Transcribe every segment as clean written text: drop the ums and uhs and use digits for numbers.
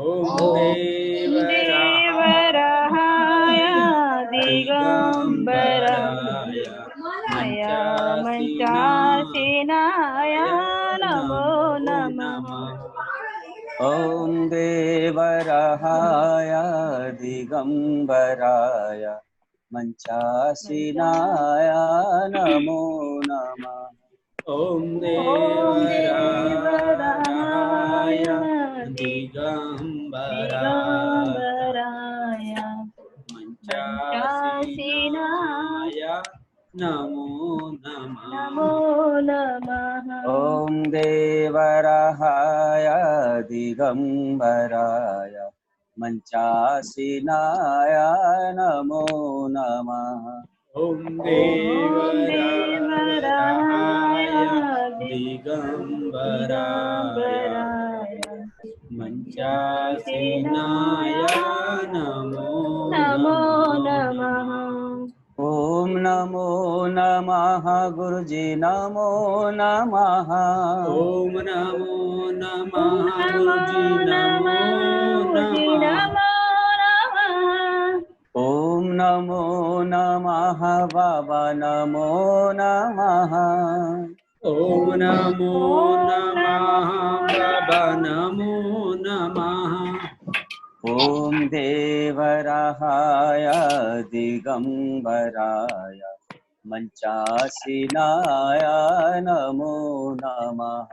ओम देवराहाय दिगंबराय दिगंबराय मंचासीनाय मंचासीनाय नमो नमो नमः। नमः। ॐ देवराहाय दिगंबराय मंचासीनाय नमो नमः। ओम ॐ देवराहाय देवराहाय दिगंबराय दिगंबराय मंचासीनाय मंचासीनाय नमो नमः। नमो नमः। ॐ देवराहाय दिगंबराय मंचासीनाय नमो नमः। ओम ॐ देवराहाय देवराहाय दिगंबराय दिगंबराय मंचासीनाय नमो नमो नमः। नमः। ॐ नमो नमः गुरुजी नमो नमः। ओम नमो ॐ नमः नमो गुरुजी नमो नमः गुरुजी नमः। नमो नमः। ॐ नमो नमः बाबा नमो नमः। ओम नमो ॐ नमो नमः बाबा नमो नमः। ॐ देवराहाय दिगंबराय मंचासीनाय नमो नमः।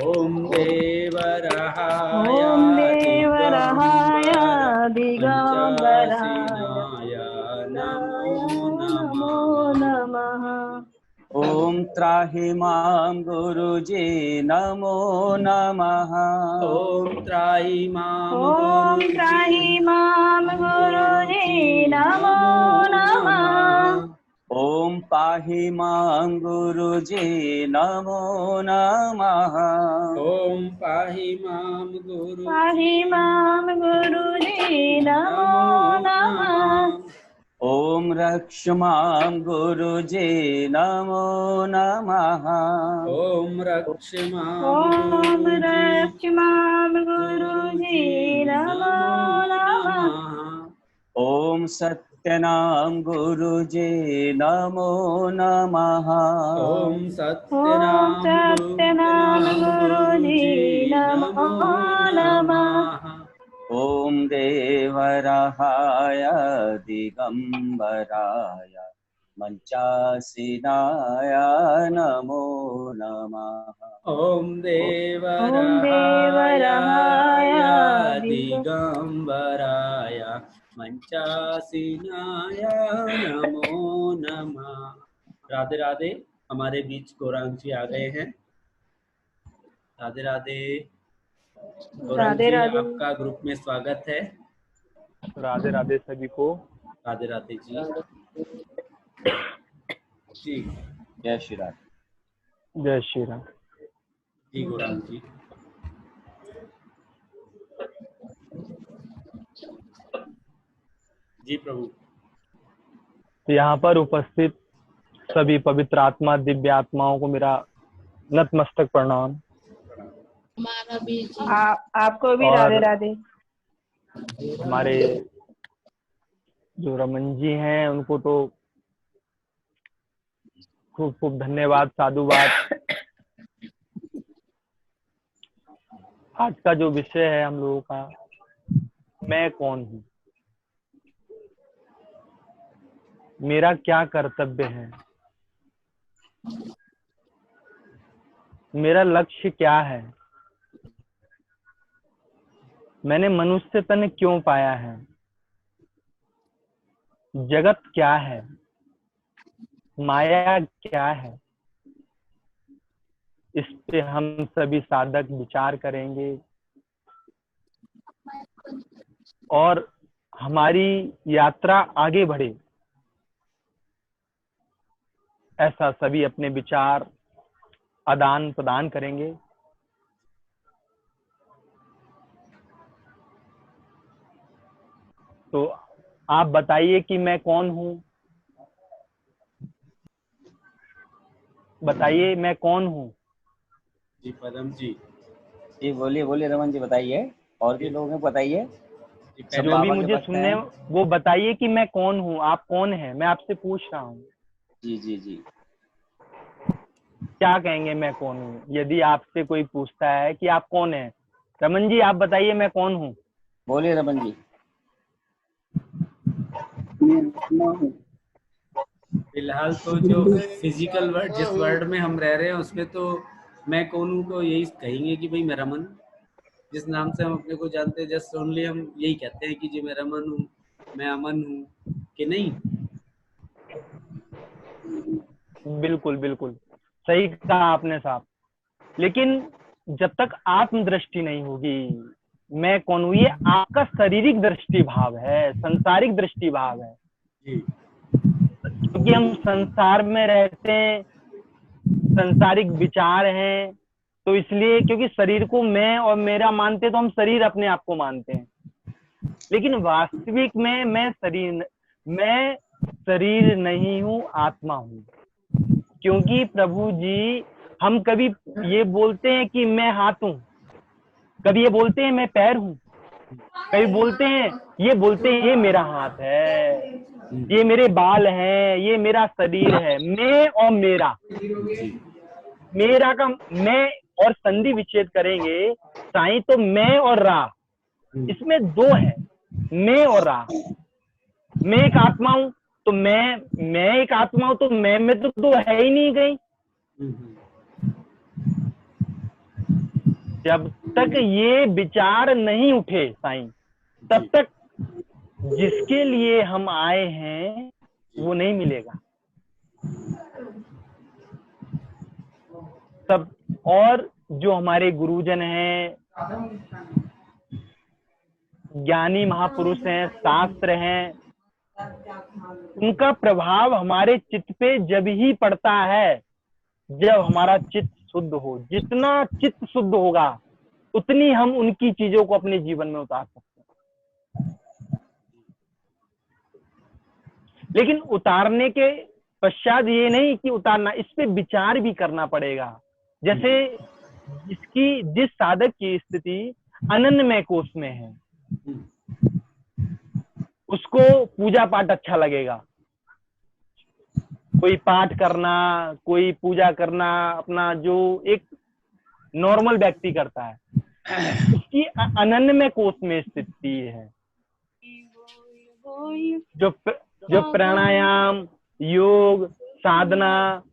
ओम देवराहाय ॐ देवराहाय दिगंबर दिगंबराय मंचासीनाय नमो नमो नमः। नमः। ॐ त्राहि मां गुरुजी नमो नमः। ओम त्राहि माम ॐ गुरुजी त्राहि मां गुरुजी गुरुजी नमो नमो नमः। नमः। ॐ पाहि मां गुरुजी नमो नमः। ओम पाहि माम पाहि गुरुजी मां गुरुजी नमो नमो नमः। नमः। ॐ रक्ष मां गुरुजी नमो नमः। ओम रक्ष माम ॐ गुरुजी रक्ष मां गुरुजी गुरुजी नमो नमो नमः। नमः। ॐ सत्यनाम गुरुजी नमो नमः। ओम ॐ सत्यनाम सत्यनाम गुरुजी गुरुजी नमो नमो नमः। नमः। ॐ देवराहाय दिगंबराय मंचासीनाय नमो नमः। ओम ॐ देवराहाय देवराहाय दिगंबराय मंचासीनाय नमो नमः। राधे राधे। हमारे बीच गौरांग जी आ गए हैं। राधे राधे। गौरांग राधे जी राधे। आपका ग्रुप में स्वागत है। राधे राधे सभी को। राधे राधे जी। जी जय श्री राम। जय श्री राम। जी गौरांग जी। जी प्रभु। तो यहाँ पर उपस्थित सभी पवित्र आत्मा दिव्य आत्माओं को मेरा नतमस्तक प्रणाम। आपको भी और राधे राधे। हमारे जो रमन जी हैं उनको तो खूब खूब धन्यवाद, साधुवाद। आज का जो विषय है हम लोगों का, मैं कौन हूँ, मेरा क्या कर्तव्य है, मेरा लक्ष्य क्या है, मैंने मनुष्य तन क्यों पाया है, जगत क्या है, माया क्या है, इस पे हम सभी साधक विचार करेंगे और हमारी यात्रा आगे बढ़े, ऐसा सभी अपने विचार आदान प्रदान करेंगे। तो आप बताइए कि मैं कौन हूँ, बताइए मैं कौन हूँ। जी पदम जी। जी बोलिए बोलिए रमन जी, बताइए और भी लोग हैं, बताइए। जी, सब जो पहले भी बाबा के मुझे भक्त सुनने हैं। वो बताइए कि मैं कौन हूँ, आप कौन है, मैं आपसे पूछ रहा हूँ। जी जी जी। क्या कहेंगे मैं कौन हूँ? यदि आपसे कोई पूछता है कि आप कौन है, रमन जी आप बताइए मैं कौन हूँ। बोलिए रमन जी। फिलहाल तो जो फिजिकल वर्ड, जिस वर्ड में हम रह रहे हैं उसमें तो मैं कौन हूँ को यही कहेंगे कि भाई मैं रमन, जिस नाम से हम अपने को जानते हैं, जस्ट ओनली हम यही कहते हैं कि जी मैं रमन हूँ, मैं अमन हूँ, कि नहीं? बिल्कुल बिल्कुल सही कहा आपने साहब। लेकिन जब तक आत्मदृष्टि नहीं होगी मैं कौन हूँ, ये आपका शारीरिक दृष्टि भाव है, संसारिक दृष्टि भाव है। जी क्योंकि हम संसार में रहते हैं, संसारिक विचार हैं, तो इसलिए क्योंकि शरीर को मैं और मेरा मानते तो हम शरीर अपने आप को मानते हैं। लेकिन वास्तविक में मैं शरीर नहीं हूँ, आत्मा हूँ। क्योंकि प्रभु जी हम कभी ये बोलते हैं कि मैं हाथ हूँ, कभी ये बोलते हैं मैं पैर हूँ, कभी बोलते हैं ये मेरा हाथ है, ये मेरे बाल हैं, ये मेरा शरीर है। मैं और मेरा, जी मेरा का मैं और संधि विच्छेद करेंगे साईं तो मैं और रा, इसमें दो है, मैं और रा। मैं एक आत्मा हूं तो मैं एक आत्मा हूं तो मैं में तो दो है ही नहीं कहीं। जब तक ये विचार नहीं उठे साईं, तब तक जिसके लिए हम आए हैं वो नहीं मिलेगा। सब और जो हमारे गुरुजन हैं, ज्ञानी महापुरुष हैं, शास्त्र हैं, उनका प्रभाव हमारे चित्त पे जब ही पड़ता है जब हमारा चित्त शुद्ध हो। जितना चित्त शुद्ध होगा उतनी हम उनकी चीजों को अपने जीवन में उतार सकते हैं। लेकिन उतारने के पश्चात ये नहीं कि उतारना, इस पे विचार भी करना पड़ेगा। जैसे जिस साधक की स्थिति अनन्नमय कोष में है, उसको पूजा पाठ अच्छा लगेगा, कोई पाठ करना, कोई पूजा करना, अपना जो एक नॉर्मल व्यक्ति करता है, उसकी अनन्यमय कोष में स्थिति है। जो प्राणायाम, योग, साधना,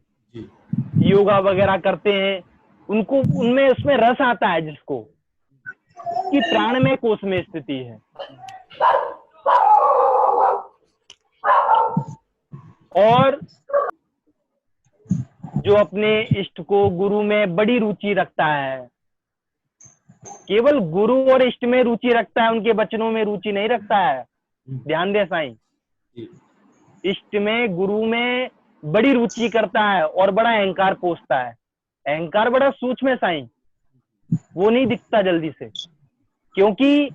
योगा वगैरह करते हैं, उनको उनमें उसमें रस आता है, जिसको कि प्राणमय कोष में स्थिति है। और जो अपने इष्ट को, गुरु में बड़ी रुचि रखता है, केवल गुरु और इष्ट में रुचि रखता है, उनके वचनों में रुचि नहीं रखता है। ध्यान दे साईं, इष्ट में, गुरु में बड़ी रुचि करता है और बड़ा अहंकार पोसता है। अहंकार बड़ा सूक्ष्म है साईं, वो नहीं दिखता जल्दी से, क्योंकि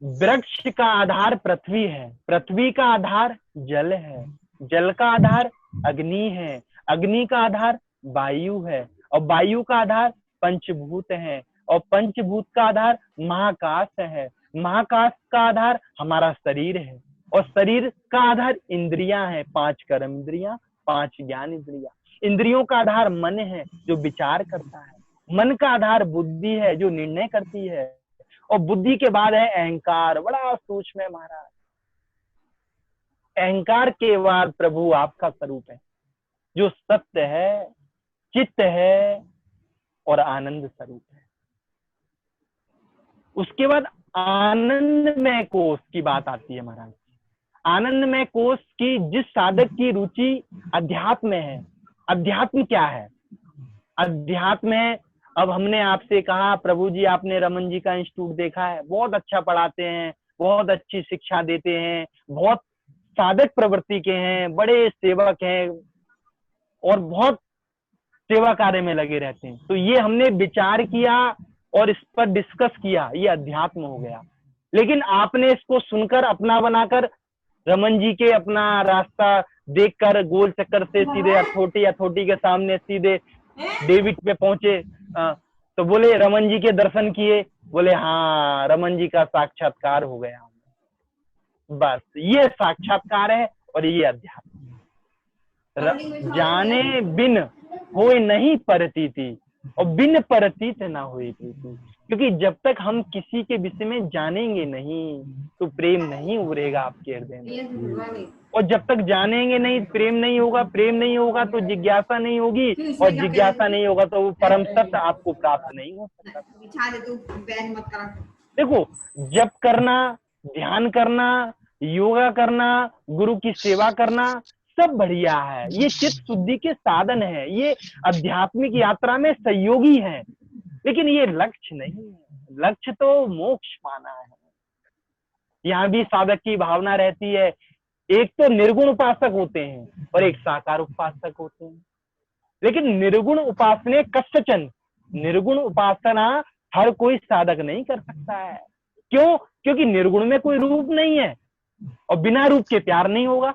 वृक्ष का आधार पृथ्वी है, पृथ्वी का आधार जल है, जल का आधार अग्नि है, अग्नि का आधार वायु है, और वायु का आधार पंचभूत है, और पंचभूत का आधार महाकाश है, महाकाश का आधार हमारा शरीर है, और शरीर का आधार इंद्रियां हैं, 5 कर्म इंद्रियां, 5 ज्ञान इंद्रियां। इंद्रियों का आधार मन है जो विचार करता है, मन का आधार बुद्धि है जो निर्णय करती है, और बुद्धि के बाद है अहंकार, बड़ा सूक्ष्म है महाराज। अहंकार के बाद प्रभु आपका स्वरूप है जो सत्य है, चित्त है और आनंद स्वरूप है। उसके बाद आनंदमय कोष की बात आती है महाराज। आनंदमय कोष की, जिस साधक की रुचि अध्यात्म में है। अध्यात्म क्या है? अध्यात्म है, अब हमने आपसे कहा प्रभु जी आपने रमन जी का इंस्टीट्यूट देखा है, बहुत अच्छा पढ़ाते हैं, बहुत अच्छी शिक्षा देते हैं, बहुत साधक प्रवृत्ति के हैं, बड़े सेवक हैं और बहुत सेवा कार्य में लगे रहते हैं। तो ये हमने विचार किया और इस पर डिस्कस किया, ये अध्यात्म हो गया। लेकिन आपने इसको सुनकर अपना बनाकर रमन जी के अपना रास्ता देखकर गोल चक्कर से सीधे अथोटी के सामने सीधे डेविड पे पहुंचे, तो बोले रमन जी के दर्शन किए, बोले हाँ रमन जी का साक्षात्कार हो गया। बस ये साक्षात्कार है और ये अध्यात्म। जाने बिन होए नहीं परतीति और बिन परतीत ना होए प्रीति। क्योंकि जब तक हम किसी के विषय में जानेंगे नहीं तो प्रेम नहीं उभरेगा आपके हृदय में, और जब तक जानेंगे नहीं प्रेम नहीं होगा, प्रेम नहीं होगा तो जिज्ञासा नहीं होगी, और जिज्ञासा नहीं होगा तो वो परम सत्य आपको प्राप्त नहीं हो सकता। देखो, जप करना, ध्यान करना, योगा करना, गुरु की सेवा करना सब बढ़िया है, ये चित्त शुद्धि के साधन है, ये आध्यात्मिक यात्रा में सहयोगी है, लेकिन ये लक्ष्य नहीं है। लक्ष्य तो मोक्ष पाना है। यहाँ भी साधक की भावना रहती है, एक तो निर्गुण उपासक होते हैं और एक साकार उपासक होते हैं। लेकिन निर्गुण उपासने कश्चन, निर्गुण उपासना हर कोई साधक नहीं कर सकता है। क्यों? क्योंकि निर्गुण में कोई रूप नहीं है और बिना रूप के प्यार नहीं होगा।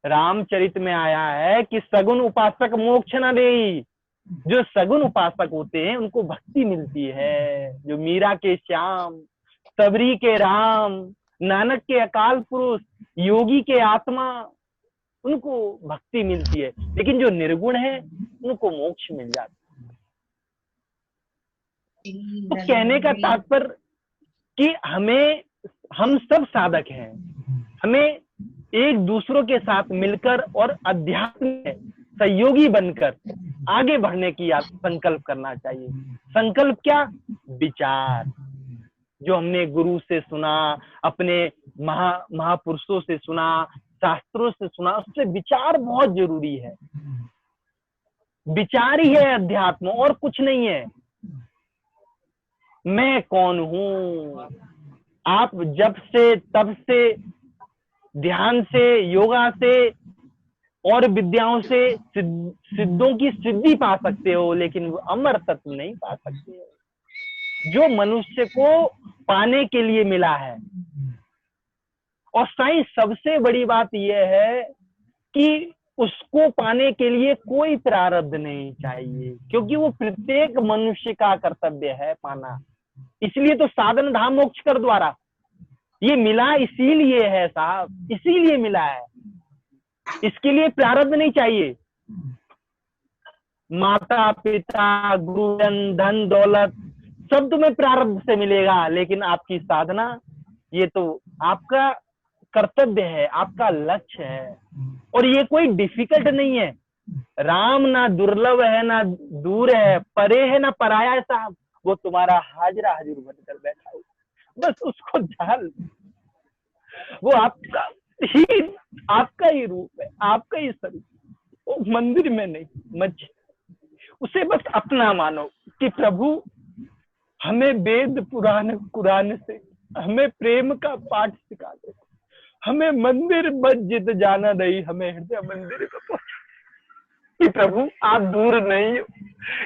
रामचरित में आया है कि सगुण उपासक मोक्ष न देई। जो सगुण उपासक होते हैं उनको भक्ति मिलती है। जो मीरा के श्याम, सबरी के राम, नानक के अकाल पुरुष, योगी के आत्मा, उनको भक्ति मिलती है। लेकिन जो निर्गुण है उनको मोक्ष मिल जाता है। तो कहने का तात्पर्य कि हम सब साधक हैं, हमें एक दूसरों के साथ मिलकर और अध्यात्म में सहयोगी बनकर आगे बढ़ने की संकल्प करना चाहिए। संकल्प क्या? विचार। जो हमने गुरु से सुना, अपने महापुरुषों से सुना, शास्त्रों से सुना, उससे विचार बहुत जरूरी है। विचार ही है अध्यात्म, और कुछ नहीं है। मैं कौन हूं? आप जब से, तब से, ध्यान से, योगा से और विद्याओं से सिद्धों की सिद्धि पा सकते हो, लेकिन वो अमर तत्व नहीं पा सकते हो जो मनुष्य को पाने के लिए मिला है। और साईं, सबसे बड़ी बात यह है कि उसको पाने के लिए कोई प्रारब्ध नहीं चाहिए, क्योंकि वो प्रत्येक मनुष्य का कर्तव्य है पाना। इसलिए तो साधन धाम मोक्ष कर द्वारा ये मिला, इसीलिए है साहब, इसीलिए मिला है। इसके लिए प्रारब्ध नहीं चाहिए। माता पिता, गुरुजन, धन दौलत सब तुम्हें प्रारब्ध से मिलेगा, लेकिन आपकी साधना ये तो आपका कर्तव्य है, आपका लक्ष्य है। और ये कोई डिफिकल्ट नहीं है। राम ना दुर्लभ है, ना दूर है, परे है ना पराया है साहब। वो तुम्हारा हाजरा हजूर बनकर बैठा है, बस उसको जान। वो आपका ही रूप है, आपका ही स्वरूप। वो मंदिर में नहीं, मस्जिद, उसे बस अपना मानो कि प्रभु हमें वेद पुराण कुरान से हमें प्रेम का पाठ सिखा दे, हमें मंदिर मस्जिद जाना नहीं, हमें हृदय मंदिर को पहुंचा। कि प्रभु आप दूर नहीं हो,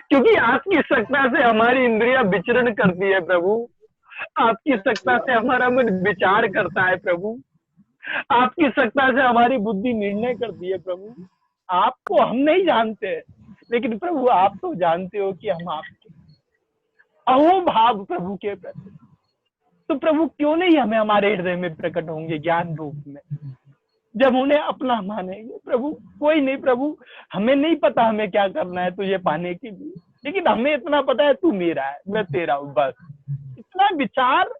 क्योंकि आपकी सत्ता से हमारी इंद्रियां विचरण करती है प्रभु, आपकी सत्ता से हमारा मन विचार करता है प्रभु, आपकी सत्ता से हमारी बुद्धि निर्णय करती है प्रभु। आपको हम नहीं जानते, लेकिन प्रभु आप तो जानते हो कि हम आपके अहो भाव प्रभु के प्रति। तो प्रभु क्यों नहीं हमें हमारे हृदय में प्रकट होंगे ज्ञान रूप में, जब उन्हें अपना मानेंगे। प्रभु कोई नहीं, प्रभु हमें नहीं पता हमें क्या करना है तुझे पाने के लिए, लेकिन हमें इतना पता है तू मेरा है, मैं तेरा हूं, बस इतना विचार।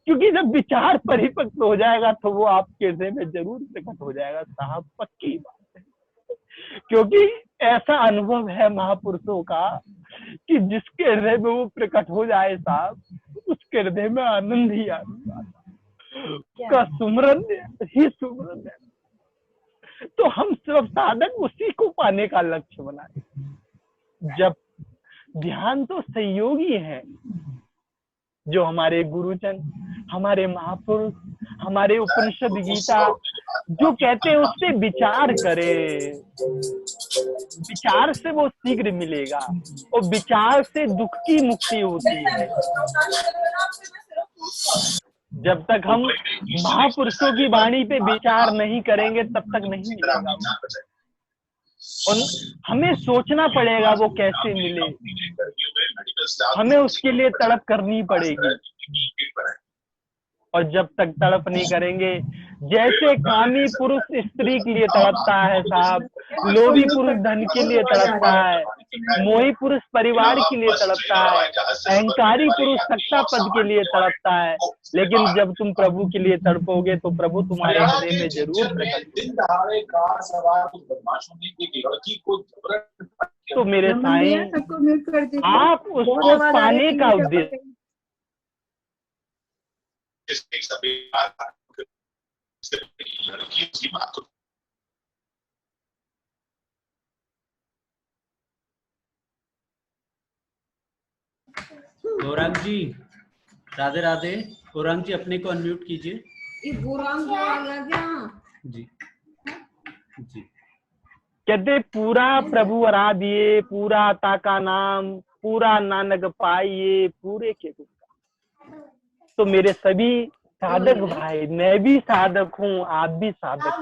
क्योंकि जब विचार परिपक्व हो जाएगा तो वो आपके हृदय में जरूर प्रकट हो जाएगा साहब, पक्की बात है। क्योंकि ऐसा अनुभव है महापुरुषों का कि जिसके हृदय में वो प्रकट हो जाए साहब, उसके हृदय में आनंद ही आनंद आता का सुमरन ही सुमरन है। तो हम सब साधक उसी को पाने का लक्ष्य बनाए। जब ध्यान तो सहयोगी है, जो हमारे गुरुजन, हमारे महापुरुष, हमारे उपनिषद गीता जो कहते हैं उससे विचार करे। विचार से वो शीघ्र मिलेगा, और विचार से दुख की मुक्ति होती है। जब तक हम महापुरुषों की वाणी पे विचार नहीं करेंगे तब तक नहीं मिलेगा। और हमें सोचना पड़ेगा वो कैसे मिले, हमें उसके लिए तड़प करनी पड़ेगी। और जब तक तड़प नहीं करेंगे, जैसे कामी पुरुष स्त्री के लिए तड़पता है साहब, लोभी पुरुष धन के लिए तड़पता है, मोही पुरुष परिवार के लिए तड़पता है, अहंकारी पुरुष सत्ता पद के लिए तड़पता है, लेकिन जब तुम प्रभु के लिए तड़पोगे तो प्रभु तुम्हारे हृदय में जरूर प्रकट होगा। तो मेरे साईं, आप उसको पाने का उद्देश्य गौरांग जी, राधे राधे। गौरांग जी अपने को अनम्यूट कीजिए। जी जी। कहते पूरा प्रभु आराधिए, पूरा आता का नाम, पूरा नानक पाइए, पूरे के दुख। तो मेरे सभी साधक भाई, मैं भी साधक हूँ, आप भी साधक,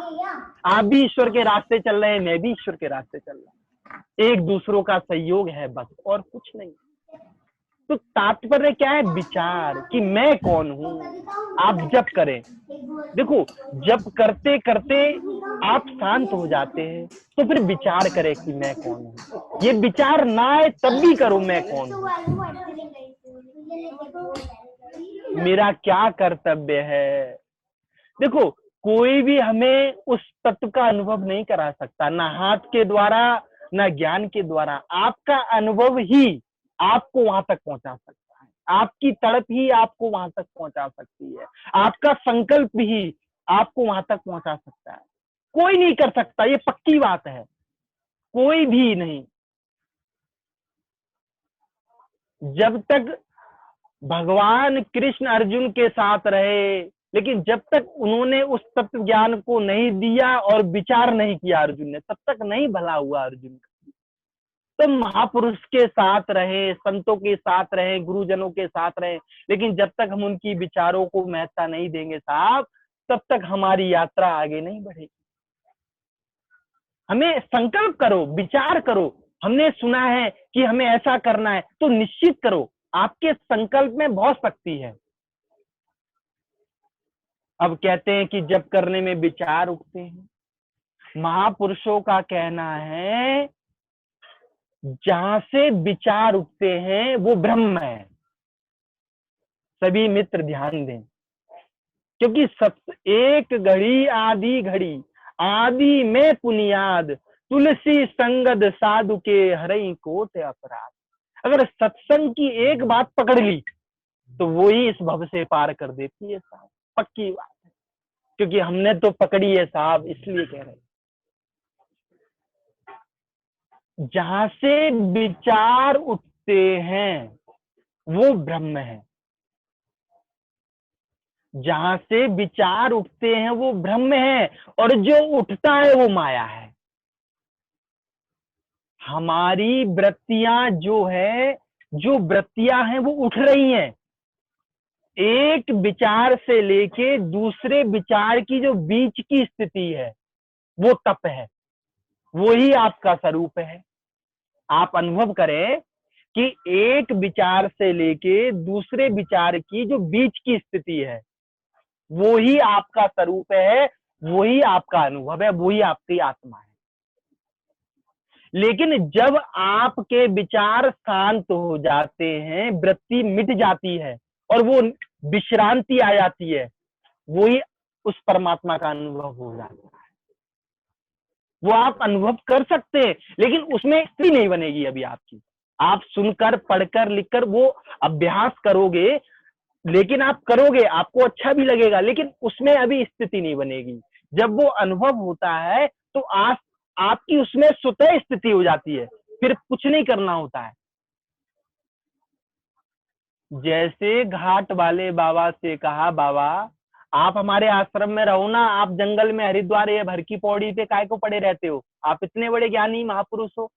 आप भी ईश्वर के रास्ते चल रहे हैं, मैं भी ईश्वर के रास्ते चल रहा हूँ। एक दूसरों का सहयोग है बस, और कुछ नहीं। तो तात्पर्य क्या है? विचार कि मैं कौन हूँ। आप जप करें, देखो जप करते करते आप शांत हो जाते हैं, तो फिर विचार करें कि मैं कौन हूँ। ये विचार ना आए तब भी करो मैं कौन हूँ, मेरा क्या कर्तव्य है। देखो कोई भी हमें उस तत्व का अनुभव नहीं करा सकता, ना हाथ के द्वारा ना ज्ञान के द्वारा। आपका अनुभव ही आपको वहां तक पहुंचा सकता है, आपकी तड़प ही आपको वहां तक पहुंचा सकती है, आपका संकल्प ही आपको वहां तक पहुंचा सकता है। कोई नहीं कर सकता, ये पक्की बात है, कोई भी नहीं। जब तक भगवान कृष्ण अर्जुन के साथ रहे, लेकिन जब तक उन्होंने उस तत्व ज्ञान को नहीं दिया और विचार नहीं किया अर्जुन ने, तब तक नहीं भला हुआ अर्जुन का। तो महापुरुष के साथ रहे, संतों के साथ रहे, गुरुजनों के साथ रहे, लेकिन जब तक हम उनकी विचारों को महत्ता नहीं देंगे साहब, तब तक हमारी यात्रा आगे नहीं बढ़ेगी। हमें संकल्प करो, विचार करो। हमने सुना है कि हमें ऐसा करना है, तो निश्चित करो, आपके संकल्प में बहुत शक्ति है। अब कहते हैं कि जब करने में विचार उठते हैं, महापुरुषों का कहना है जहां से विचार उठते हैं वो ब्रह्म है। सभी मित्र ध्यान दें, क्योंकि सब एक घड़ी आदि घड़ी, आदि में पुनियाद, तुलसी संगद साधु के हरई कोट अपराध। अगर सत्संग की एक बात पकड़ ली तो वो ही इस भव से पार कर देती है साहब, पक्की बात है। क्योंकि हमने तो पकड़ी है साहब, इसलिए कह रहे हैं। जहां से विचार उठते हैं वो ब्रह्म है, जहां से विचार उठते हैं वो ब्रह्म है, और जो उठता है वो माया है। हमारी वृत्तियां जो है, जो वृत्तियां हैं वो उठ रही हैं। एक विचार से लेके दूसरे विचार की जो बीच की स्थिति है वो तप है, वो ही आपका स्वरूप है। आप अनुभव करें कि एक विचार से लेके दूसरे विचार की जो बीच की स्थिति है वो ही आपका स्वरूप है, वो ही आपका अनुभव है, वो ही आपकी आत्मा है। लेकिन जब आपके विचार शांत हो जाते हैं, वृत्ति मिट जाती है और वो विश्रांति आ जाती है, वो ही उस परमात्मा का अनुभव हो जाता है। वो आप अनुभव कर सकते हैं, लेकिन उसमें स्थिति नहीं बनेगी अभी आपकी। आप सुनकर, पढ़कर, लिखकर वो अभ्यास करोगे, लेकिन आप करोगे, आपको अच्छा भी लगेगा, लेकिन उसमें अभी स्थिति नहीं बनेगी। जब वो अनुभव होता है तो आपकी उसमें स्वतः स्थिति हो जाती है, फिर कुछ नहीं करना होता है। जैसे घाट वाले बाबा से कहा, बाबा आप हमारे आश्रम में रहो ना, आप जंगल में हरिद्वार या भर की पौड़ी पे काय को पड़े रहते हो, आप इतने बड़े ज्ञानी महापुरुष हो।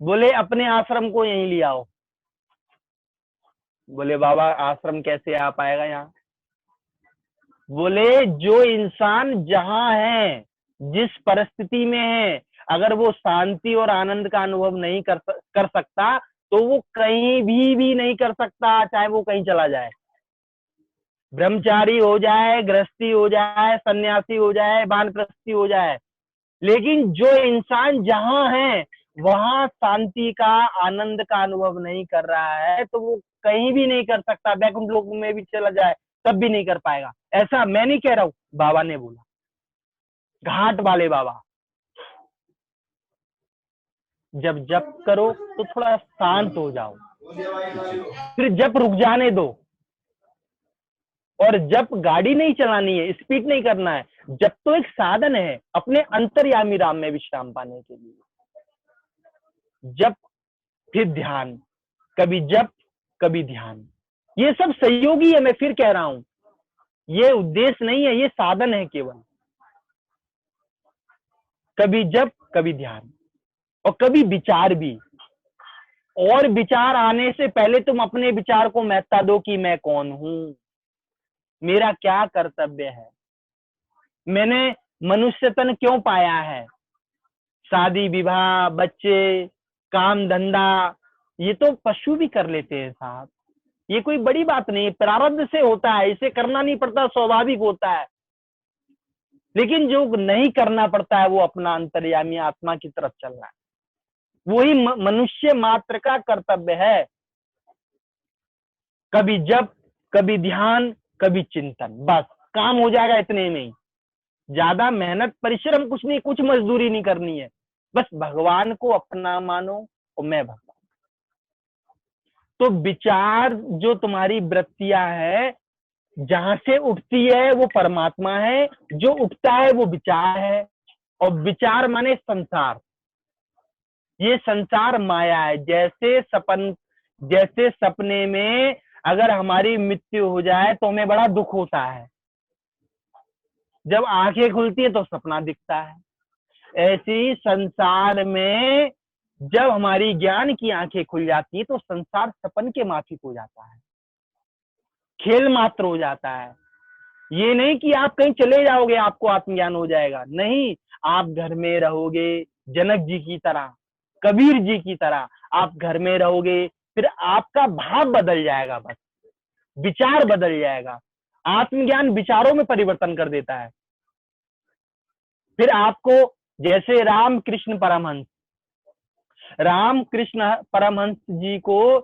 बोले अपने आश्रम को यहीं ले आओ। बोले बाबा आश्रम कैसे आ पाएगा यहाँ? बोले जो इंसान जहां है, जिस परिस्थिति में है, अगर वो शांति और आनंद का अनुभव नहीं कर सकता तो वो कहीं भी नहीं कर सकता, चाहे वो कहीं चला जाए, ब्रह्मचारी हो जाए, गृहस्थी हो जाए, सन्यासी हो जाए, वानप्रस्थी हो जाए। लेकिन जो इंसान जहां है वहां शांति का, आनंद का अनुभव नहीं कर रहा है तो वो कहीं भी नहीं कर सकता, वैकुंठ लोक में भी चला जाए तब भी नहीं कर पाएगा। ऐसा मैं नहीं कह रहा हूं, बाबा ने बोला, घाट वाले बाबा। जब जप करो तो थोड़ा शांत हो जाओ, फिर जप रुक जाने दो, और जप गाड़ी नहीं चलानी है, स्पीड नहीं करना है। जप तो एक साधन है अपने अंतर्यामी राम में विश्राम पाने के लिए। जप फिर ध्यान, कभी जप कभी ध्यान, ये सब सहयोगी है। मैं फिर कह रहा हूं, ये उद्देश्य नहीं है, ये साधन है केवल। कभी जप कभी ध्यान, और कभी विचार भी। और विचार आने से पहले तुम अपने विचार को महत्ता दो कि मैं कौन हूं, मेरा क्या कर्तव्य है, मैंने मनुष्य तन क्यों पाया है। शादी विवाह, बच्चे, काम धंधा, ये तो पशु भी कर लेते हैं साहब, ये कोई बड़ी बात नहीं, प्रारब्ध से होता है, इसे करना नहीं पड़ता, स्वाभाविक होता है। लेकिन जो नहीं करना पड़ता है वो अपना अंतर्यामी आत्मा की तरफ चलना है, वही मनुष्य मात्र का कर्तव्य है। कभी जप कभी ध्यान कभी चिंतन, बस काम हो जाएगा इतने में ही। ज्यादा मेहनत परिश्रम कुछ नहीं, कुछ मजदूरी नहीं करनी है, बस भगवान को अपना मानो और मैं भगवान। तो विचार जो तुम्हारी वृत्तियां है, जहां से उठती है वो परमात्मा है, जो उठता है वो विचार है, और विचार माने संसार। ये संसार माया है। जैसे सपने में अगर हमारी मृत्यु हो जाए तो हमें बड़ा दुख होता है, जब आंखें खुलती है तो सपना दिखता है। ऐसे ही संसार में जब हमारी ज्ञान की आंखें खुल जाती है तो संसार सपन के माफिक हो जाता है, खेल मात्र हो जाता है। ये नहीं कि आप कहीं चले जाओगे आपको आत्मज्ञान हो जाएगा, नहीं, आप घर में रहोगे जनक जी की तरह, कबीर जी की तरह आप घर में रहोगे, फिर आपका भाव बदल जाएगा, बस विचार बदल जाएगा। आत्मज्ञान विचारों में परिवर्तन कर देता है। फिर आपको, जैसे रामकृष्ण परमहंस जी को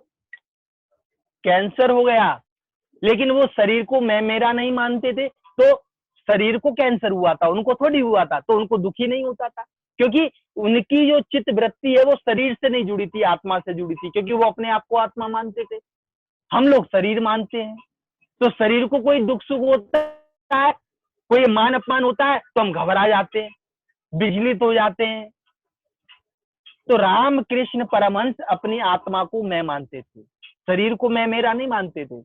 कैंसर हो गया, लेकिन वो शरीर को मैं मेरा नहीं मानते थे, तो शरीर को कैंसर हुआ था, उनको थोड़ी हुआ था, तो उनको दुखी नहीं होता था, क्योंकि उनकी जो चित्त वृत्ति है वो शरीर से नहीं जुड़ी थी, आत्मा से जुड़ी थी, क्योंकि वो अपने आप को आत्मा मानते थे। हम लोग शरीर मानते हैं, तो शरीर को कोई दुख सुख होता है, कोई मान अपमान होता है तो हम घबरा जाते हैं, विचलित हो जाते हैं। तो रामकृष्ण परमहंस अपनी आत्मा को मैं मानते थे, शरीर को मैं मेरा नहीं मानते थे।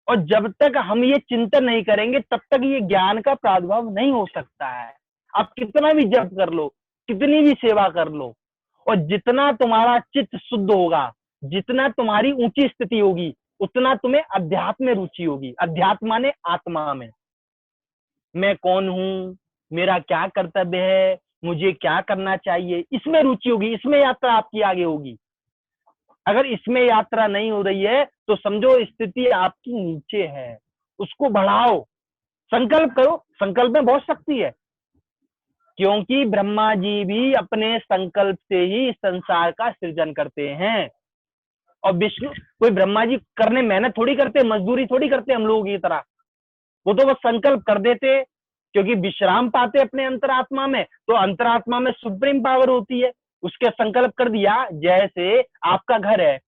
और जब तक हम ये चिंतन नहीं करेंगे तब तक ये ज्ञान का प्रादुर्भाव नहीं हो सकता है। आप कितना भी जप कर लो, कितनी भी सेवा कर लो, और जितना तुम्हारा चित्त शुद्ध होगा, जितना तुम्हारी ऊंची स्थिति होगी, उतना तुम्हें अध्यात्म में रुचि होगी। अध्यात्म माने आत्मा में, मैं कौन हूं, मेरा क्या कर्तव्य है, मुझे क्या करना चाहिए, इसमें रुचि होगी, इसमें यात्रा आपकी आगे होगी। अगर इसमें यात्रा नहीं हो रही है तो समझो स्थिति आपकी नीचे है, उसको बढ़ाओ, संकल्प करो। संकल्प में बहुत शक्ति है, क्योंकि ब्रह्मा जी भी अपने संकल्प से ही संसार का सृजन करते हैं। और विष्णु, कोई ब्रह्मा जी करने मेहनत थोड़ी करते, मजदूरी थोड़ी करते हम लोगों की तरह, वो तो बस संकल्प कर देते, क्योंकि विश्राम पाते अपने अंतरात्मा में, तो अंतरात्मा में सुप्रीम पावर होती है, उसके संकल्प कर दिया। जैसे आपका घर है,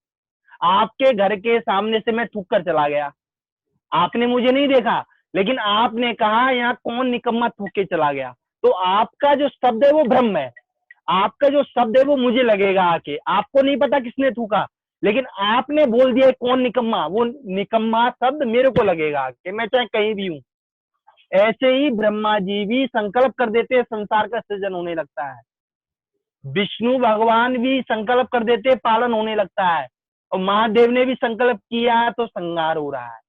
आपके घर के सामने से मैं थूक कर चला गया, आपने मुझे नहीं देखा, लेकिन आपने कहा यहाँ कौन निकम्मा थूक के चला गया, तो आपका जो शब्द है वो ब्रह्म है, आपका जो शब्द है वो मुझे लगेगा आके, आपको नहीं पता किसने थूका, लेकिन आपने बोल दिया कौन निकम्मा, वो निकम्मा शब्द मेरे को लगेगा आके, मैं चाहे कहीं भी हूं। ऐसे ही ब्रह्मा जी भी संकल्प कर देते हैं, संसार का सृजन होने लगता है। विष्णु भगवान भी संकल्प कर देते, पालन होने लगता है, और महादेव ने भी संकल्प किया तो संहार हो रहा है।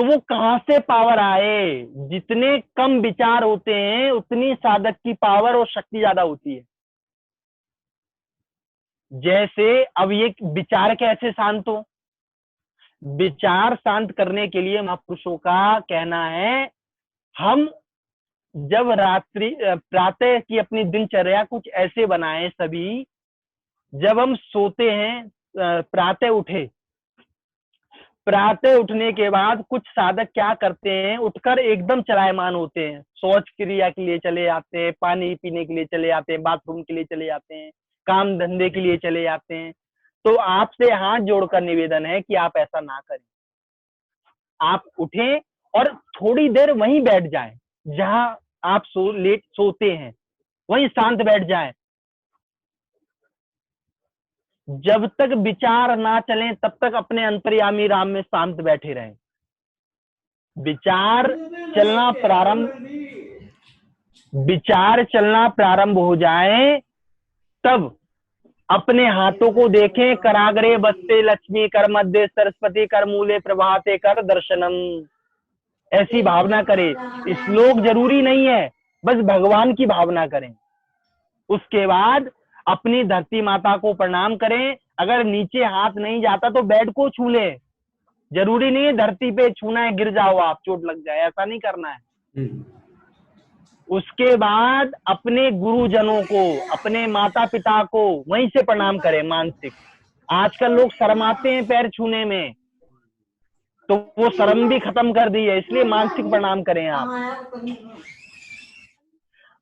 तो वो कहां से पावर आए? जितने कम विचार होते हैं उतनी साधक की पावर और शक्ति ज्यादा होती है। जैसे अब ये विचार कैसे शांत हो? विचार शांत करने के लिए महापुरुषों का कहना है, हम जब रात्रि प्रातः की अपनी दिनचर्या कुछ ऐसे बनाए सभी, जब हम सोते हैं प्रातः उठने के बाद कुछ साधक क्या करते हैं, उठकर एकदम चलायमान होते हैं, शौच क्रिया के लिए चले जाते हैं, पानी पीने के लिए चले जाते हैं, बाथरूम के लिए चले जाते हैं, काम धंधे के लिए चले जाते हैं। तो आपसे हाथ जोड़कर निवेदन है कि आप ऐसा ना करें। आप उठें और थोड़ी देर वहीं बैठ जाएं, जहां आप सोते हैं, वहीं शांत बैठ जाएं। जब तक विचार ना चलें तब तक अपने अंतर्यामी राम में शांत बैठे रहें। विचार चलना प्रारंभ हो जाए तब अपने हाथों को देखें, कराग्रे बस्ते लक्ष्मी, कर मध्य सरस्वती, कर मूले प्रभाते कर दर्शनम। ऐसी भावना करें। श्लोक जरूरी नहीं है, बस भगवान की भावना करें। उसके बाद अपनी धरती माता को प्रणाम करें। अगर नीचे हाथ नहीं जाता तो बेड को छू ले। जरूरी नहीं है धरती पे छूना है, गिर जाओ आप, चोट लग जाए, ऐसा नहीं करना है। उसके बाद अपने गुरुजनों को, अपने माता पिता को वहीं से प्रणाम करें मानसिक। आजकल लोग शर्माते हैं पैर छूने में, तो वो शर्म भी खत्म कर दी है, इसलिए मानसिक प्रणाम करें आप।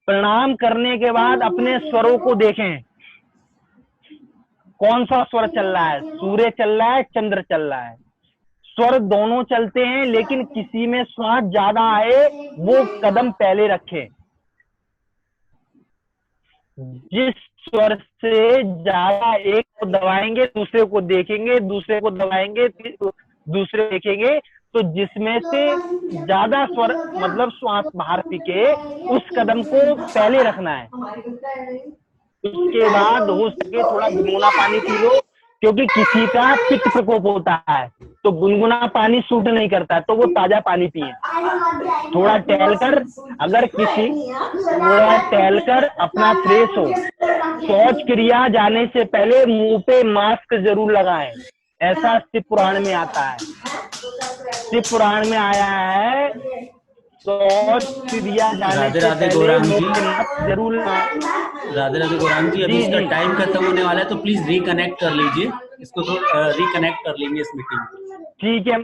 प्रणाम करने के बाद अपने स्वरों को देखें, कौन सा स्वर चल रहा है, सूर्य चल रहा है, चंद्र चल रहा है। स्वर दोनों चलते हैं, लेकिन किसी में श्वास ज्यादा आए वो कदम पहले रखे। जिस स्वर से ज्यादा, एक को दबाएंगे दूसरे को देखेंगे, दूसरे को दबाएंगे दूसरे देखेंगे, तो जिसमें से ज्यादा स्वर मतलब श्वास बाहर फेंके उस कदम को पहले रखना है। उसके बाद हो सके थोड़ा गुनगुना पानी पी लो, क्योंकि किसी का पित्त प्रकोप होता है तो गुनगुना पानी सूट नहीं करता, तो वो ताजा पानी पिए। थोड़ा टहलकर, अगर किसी थोड़ा टहलकर अपना फ्रेश हो। शौच क्रिया जाने से पहले मुंह पे मास्क जरूर लगाएं, ऐसा शिव पुराण में आता है। शिव पुराण में आया है, शौच क्रिया जाने से पहले जरूर। राधे राधे गौरांग जी, अभी इसका टाइम खत्म होने वाला है, तो प्लीज रिकनेक्ट कर लीजिए इसको, तो रिकनेक्ट कर लेंगे इस मीटिंग। ठीक है,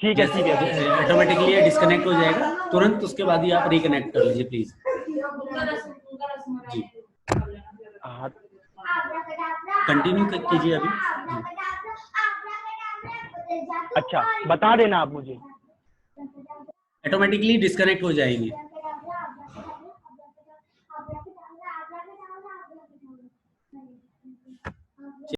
ठीक है। ऑटोमेटिकली ये डिस्कनेक्ट हो जाएगा तुरंत, उसके बाद ही आप रिकनेक्ट कर लीजिए प्लीज जी। कंटिन्यू कीजिए अभी। अच्छा, बता देना आप मुझे। ऑटोमेटिकली डिस्कनेक्ट हो जाएंगे।